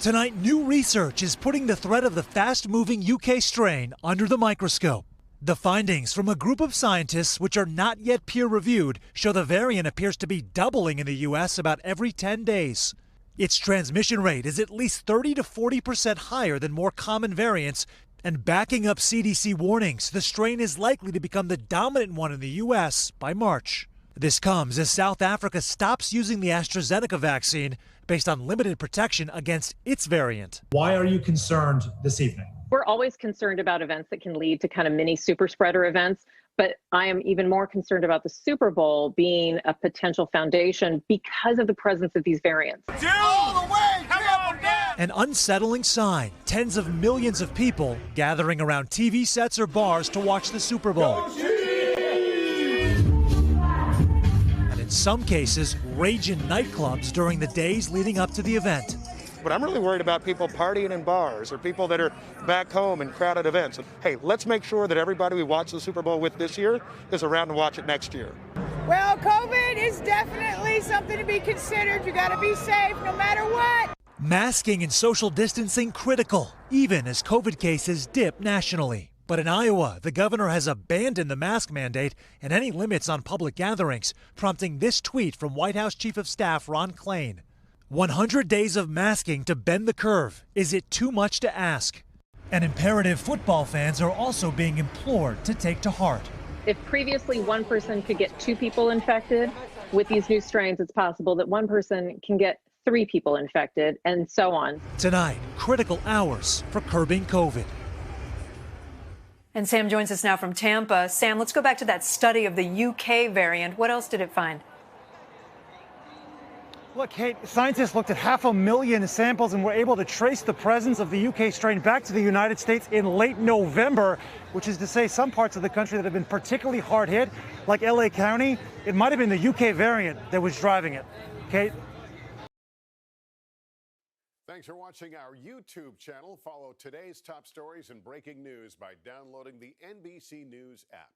Tonight, new research is putting the threat of the fast-moving UK strain under the microscope. The findings from a group of scientists, which are not yet peer-reviewed, show the variant appears to be doubling in the U.S. about every 10 days. Its transmission rate is at least 30 to 40% higher than more common variants, and backing up CDC warnings, the strain is likely to become the dominant one in the U.S. by March. This comes as South Africa stops using the AstraZeneca vaccine based on limited protection against its variant. Why are you concerned this evening? We're always concerned about events that can lead to kind of mini super spreader events, but I am even more concerned about the Super Bowl being a potential foundation because of the presence of these variants. All the way, An unsettling sign, tens of millions of people gathering around TV sets or bars to watch the Super Bowl. In some cases, rage in nightclubs during the days leading up to the event. But I'm really worried about people partying in bars or people that are back home in crowded events. Hey, let's make sure that everybody we watch the Super Bowl with this year is around to watch it next year. Well, COVID is definitely something to be considered. You got to be safe no matter what. Masking and social distancing critical, even as COVID cases dip nationally. But in Iowa, the governor has abandoned the mask mandate and any limits on public gatherings, prompting this tweet from White House Chief of Staff Ron Klain. 100 days of masking to bend the curve. Is it too much to ask? And imperative football fans are also being implored to take to heart. If previously one person could get 2 people infected, with these new strains, it's possible that one person can get 3 people infected, and so on. Tonight, critical hours for curbing COVID. And Sam joins us now from Tampa. Sam, let's go back to that study of the UK variant. What else did it find? Look, Kate, scientists looked at 500,000 samples and were able to trace the presence of the UK strain back to the United States in late November, which is to say some parts of the country that have been particularly hard hit, like LA County, it might have been the UK variant that was driving it. Kate? Thanks for watching our YouTube channel. Follow today's top stories and breaking news by downloading the NBC News app.